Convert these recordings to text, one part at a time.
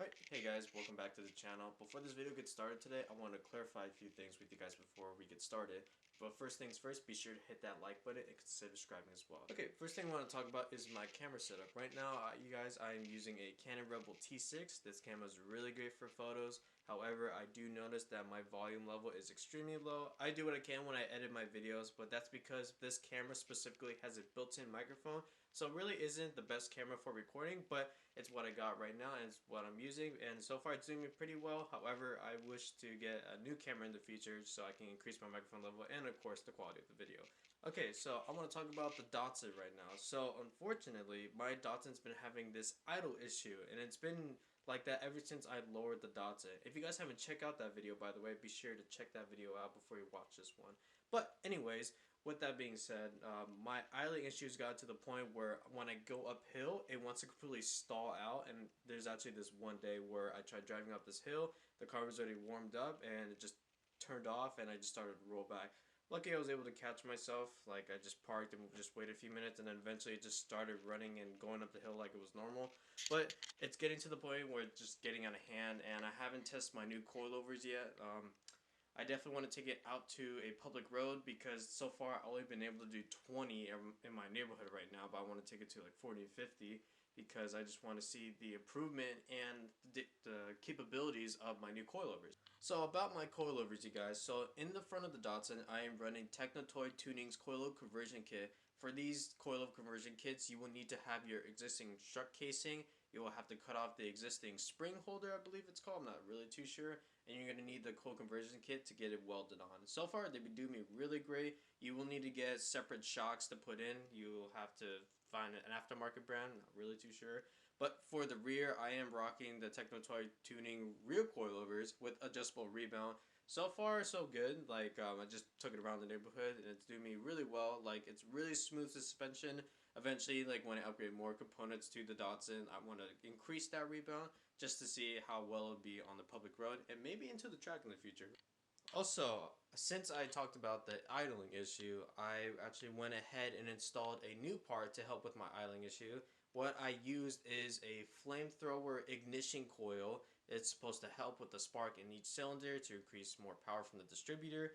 Alright, hey guys, welcome back to the channel. Before this video gets started today, I want to clarify a few things with you guys before we get started. But first things first, be sure to hit that like button and consider subscribing as well. Okay, first thing I want to talk about is my camera setup. Right now, you guys, I am using a Canon Rebel T6. This camera is really great for photos. However, I do notice that my volume level is extremely low. I do what I can when I edit my videos, but that's because this camera specifically has a built-in microphone. So it really isn't the best camera for recording, but it's what I got right now and it's what I'm using, and so far it's doing me pretty well. However, I wish to get a new camera in the future so I can increase my microphone level and of course the quality of the video. Okay, so I want to talk about the Datsun right now. So unfortunately, my Datsun's been having this idle issue, and it's been like that ever since I lowered the Datsun. If you guys haven't checked out that video, by the way, be sure to check that video out before you watch this one. But anyways, with that being said, my idling issues got to the point where when I go uphill, it wants to completely stall out. And there's actually this one day where I tried driving up this hill, the car was already warmed up, and it just turned off, and I just started to roll back. Lucky I was able to catch myself. Like, I just parked and just waited a few minutes, and then eventually it just started running and going up the hill like it was normal. But it's getting to the point where it's just getting out of hand, and I haven't tested my new coilovers yet. I definitely want to take it out to a public road because so far I've only been able to do 20 in my neighborhood right now, but I want to take it to like 40 and 50 because I just want to see the improvement and the capabilities of my new coilovers. So about my coilovers, you guys, so in the front of the Datsun, I am running Technotoy Tuning's coilover conversion kit. For these coilover conversion kits, you will need to have your existing strut casing. You will have to cut off the existing spring holder, I believe it's called, I'm not really too sure, and you're going to need the coil conversion kit to get it welded on. So far, they've been doing me really great. You will need to get separate shocks to put in. You'll have to find an aftermarket brand, not really too sure. But for the rear, I am rocking the Technotoy Tuning rear coilovers with adjustable rebound. So far, so good. Like, I just took it around the neighborhood, and it's doing me really well. Like, it's really smooth suspension. Eventually, like, when I upgrade more components to the Datsun, I want to increase that rebound just to see how well it'll be on the public road and maybe into the track in the future. Also, since I talked about the idling issue, I actually went ahead and installed a new part to help with my idling issue. What I used is a flamethrower ignition coil. It's supposed to help with the spark in each cylinder to increase more power from the distributor.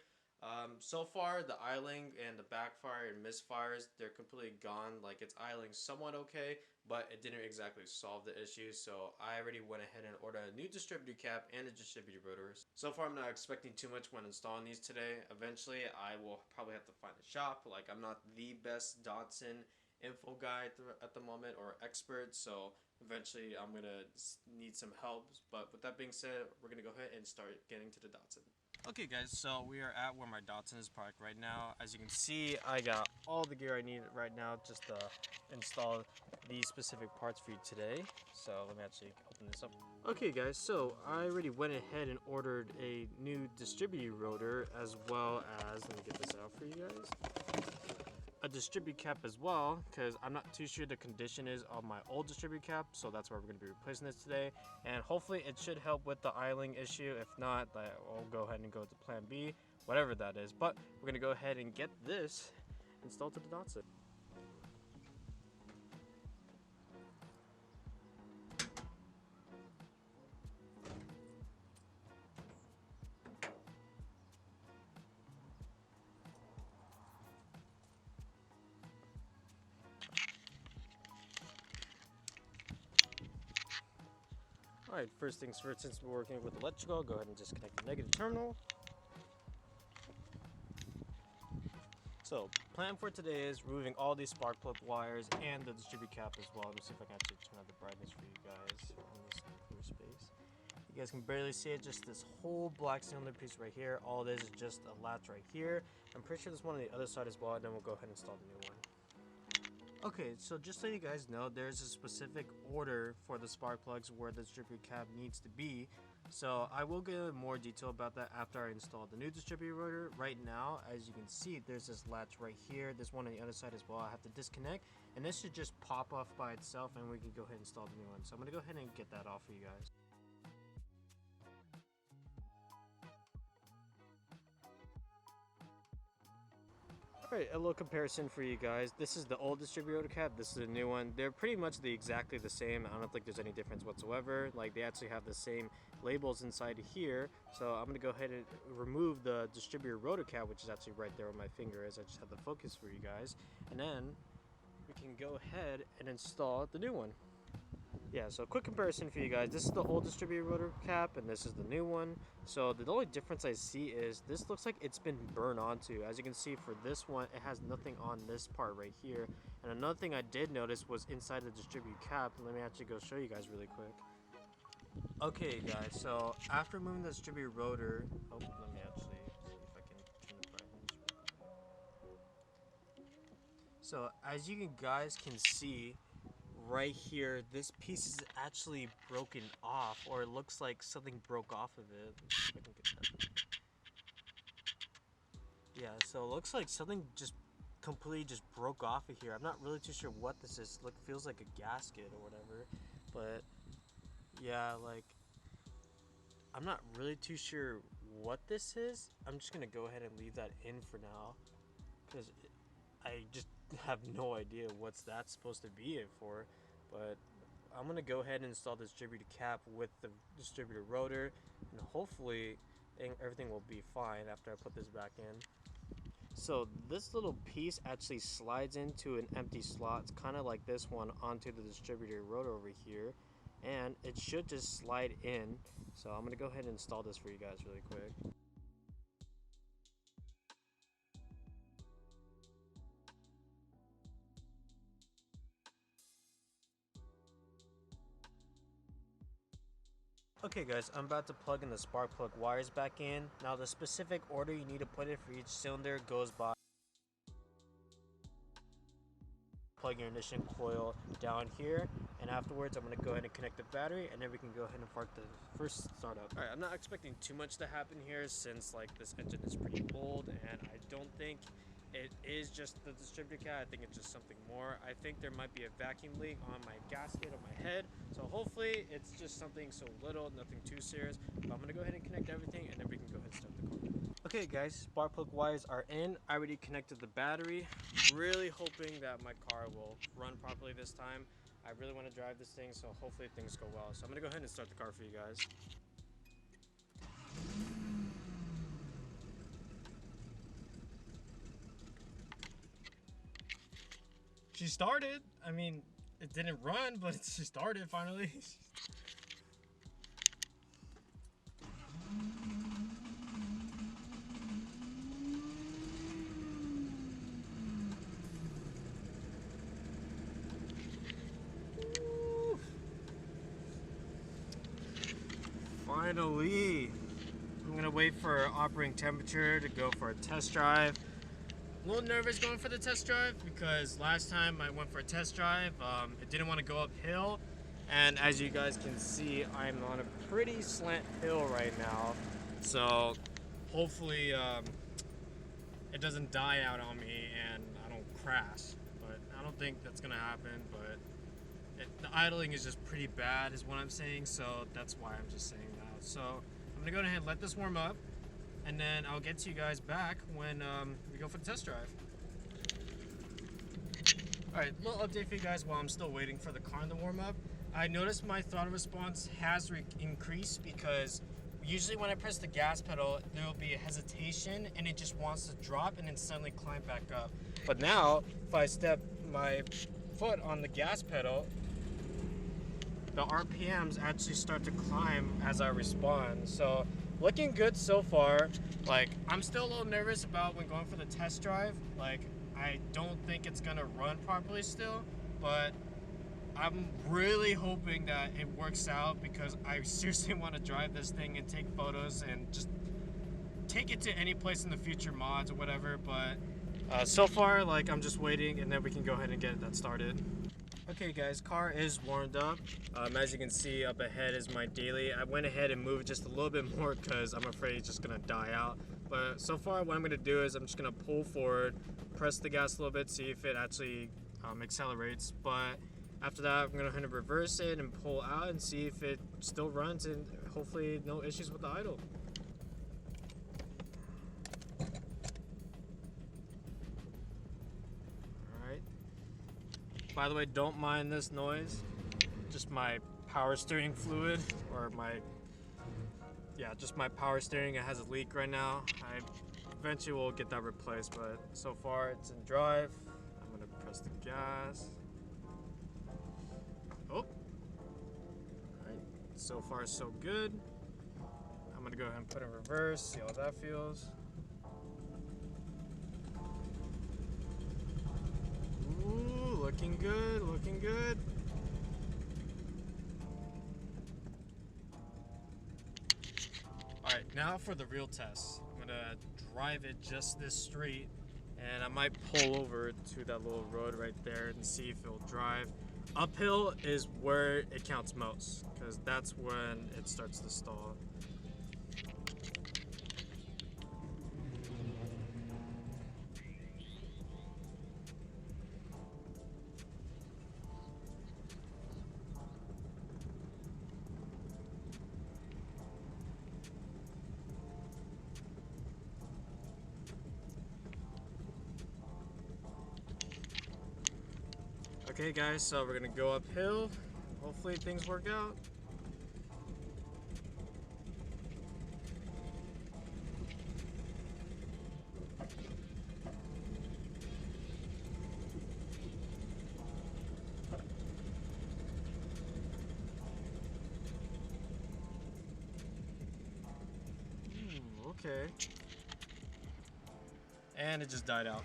So far, the idling and the backfire and misfires, they're completely gone. Like, it's idling somewhat okay, but it didn't exactly solve the issue. So I already went ahead and ordered a new distributor cap and a distributor rotor. So far, I'm not expecting too much when installing these today. Eventually, I will probably have to find a shop. Like, I'm not the best Datsun info guy at the moment or expert, so eventually I'm gonna need some help. But with that being said, we're gonna go ahead and start getting to the Datsun. Okay guys, so we are at where my Datsun is parked right now. As you can see, I got all the gear I need right now just to install these specific parts for you today. So let me actually open this up. Okay guys, so I already went ahead and ordered a new distributor rotor as well as, let me get this out for you guys, a distributor cap as well, because I'm not too sure the condition is of my old distributor cap, so that's why we're going to be replacing this today, and hopefully it should help with the idling issue. If not, I'll go ahead and go to plan B, whatever that is. But we're going to go ahead and get this installed to the Datsun. Alright, first things first, since we're working with electrical, go ahead and disconnect the negative terminal. So, plan for today is removing all these spark plug wires and the distributor cap as well. Let me see if I can actually turn up the brightness for you guys in this clear space. You guys can barely see it, just this whole black cylinder piece right here. All it is just a latch right here. I'm pretty sure there's one on the other side as well, and then we'll go ahead and install the new one. Okay, so just so you guys know, there's a specific order for the spark plugs where the distributor cap needs to be. So I will get more detail about that after I install the new distributor rotor. Right now, as you can see, there's this latch right here. There's one on the other side as well. I have to disconnect, and this should just pop off by itself, and we can go ahead and install the new one. So I'm gonna go ahead and get that off for you guys. Alright, a little comparison for you guys. This is the old distributor cap, this is the new one. They're pretty much exactly the same. I don't think there's any difference whatsoever. Like, they actually have the same labels inside here. So I'm gonna go ahead and remove the distributor rotor cap, which is actually right there where my finger is. I just have the focus for you guys. And then we can go ahead and install the new one. Yeah, so quick comparison for you guys. This is the old distributor rotor cap and this is the new one. So the only difference I see is this looks like it's been burned onto. As you can see for this one, it has nothing on this part right here. And another thing I did notice was inside the distributor cap. Let me actually go show you guys really quick. Okay guys, so after removing the distributor rotor, let me actually see if I can turn the brightness. So as you guys can see, right here, this piece is actually broken off, or it looks like something broke off of it. If I can get that. Yeah, so it looks like something just completely just broke off of here. I'm not really too sure what this is. Look, feels like a gasket or whatever, but yeah, like I'm not really too sure what this is. I'm just gonna go ahead and leave that in for now because I just have no idea what's that supposed to be in for, but I'm gonna go ahead and install the distributor cap with the distributor rotor, and hopefully everything will be fine after I put this back in. So this little piece actually slides into an empty slot. It's kind of like this one onto the distributor rotor over here, and it should just slide in. So I'm gonna go ahead and install this for you guys really quick. Okay guys, I'm about to plug in the spark plug wires back in. Now the specific order you need to put it for each cylinder goes by plug your ignition coil down here, and afterwards I'm going to go ahead and connect the battery, and then we can go ahead and start the first startup. Alright, I'm not expecting too much to happen here since like this engine is pretty old, and I don't think it is just the distributor cap. I think it's just something more. I think there might be a vacuum leak on my gasket on my head, so hopefully it's just something so little, nothing too serious. But I'm gonna go ahead and connect everything, and then we can go ahead and start the car. Okay guys, spark plug wires are in. I already connected the battery. Really hoping that my car will run properly this time. I really want to drive this thing, so hopefully things go well. So I'm gonna go ahead and start the car for you guys. She started. I mean, it didn't run, but she started finally. Finally. I'm gonna wait for operating temperature to go for a test drive. A little nervous going for the test drive because last time I went for a test drive, it didn't want to go uphill, and as you guys can see, I'm on a pretty slant hill right now, so hopefully it doesn't die out on me and I don't crash, but I don't think that's gonna happen. But the idling is just pretty bad is what I'm saying, so that's why I'm just saying that. So I'm gonna go ahead and let this warm up, and then I'll get to you guys back when we go for the test drive. Alright, little update for you guys while I'm still waiting for the car to warm up. I noticed my throttle response has increased because usually when I press the gas pedal, there will be a hesitation and it just wants to drop and then suddenly climb back up. But now, if I step my foot on the gas pedal, the RPMs actually start to climb as I respond. So looking good so far. Like, I'm still a little nervous about when going for the test drive. Like, I don't think it's gonna run properly still, but I'm really hoping that it works out because I seriously want to drive this thing and take photos and just take it to any place in the future mods or whatever. But so far, like, I'm just waiting, and then we can go ahead and get that started. Okay guys, car is warmed up. As you can see up ahead is my daily. I went ahead and moved just a little bit more because I'm afraid it's just gonna die out. But so far what I'm gonna do is I'm just gonna pull forward, press the gas a little bit, see if it actually accelerates. But after that I'm gonna reverse it and pull out and see if it still runs, and hopefully no issues with the idle. By the way, don't mind this noise. Just my power steering fluid, or just my power steering. It has a leak right now. I eventually will get that replaced, but so far it's in drive. I'm gonna press the gas. Oh, alright, so far so good. I'm gonna go ahead and put it in reverse, see how that feels. Ooh, looking good, looking good. Alright, now for the real test. I'm gonna drive it just this straight, and I might pull over to that little road right there and see if it'll drive. Uphill is where it counts most, because that's when it starts to stall. Okay guys, so we're gonna go uphill. Hopefully things work out. Okay. And it just died out.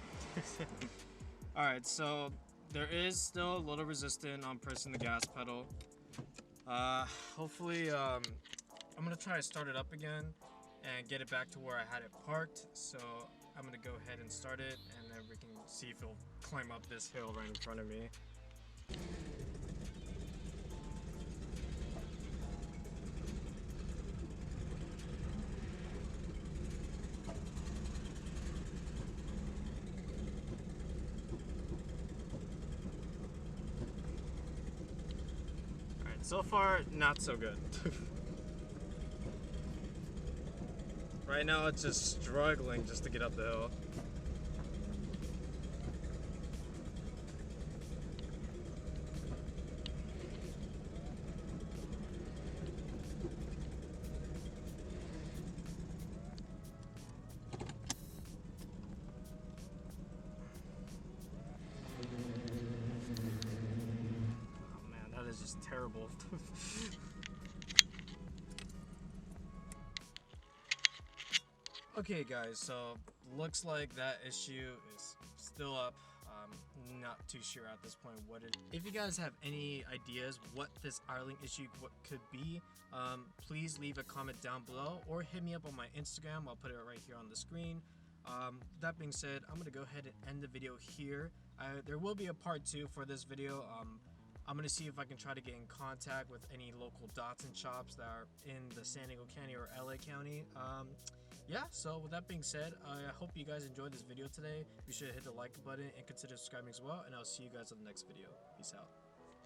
Alright, so there is still a little resistance on pressing the gas pedal. Hopefully, I'm gonna try to start it up again and get it back to where I had it parked. So I'm gonna go ahead and start it, and then we can see if it'll climb up this hill right in front of me. So far, not so good. Right now, it's just struggling just to get up the hill. Is just terrible. Okay guys, so looks like that issue is still up. Not too sure at this point what it is. If you guys have any ideas what this idling issue could be, please leave a comment down below or hit me up on my Instagram. I'll put it right here on the screen. That being said, I'm gonna go ahead and end the video here. There will be a part 2 for this video. I'm going to see if I can try to get in contact with any local Datsun shops that are in the San Diego County or LA County. Yeah, so with that being said, I hope you guys enjoyed this video today. Be sure to hit the like button and consider subscribing as well, and I'll see you guys on the next video. Peace out.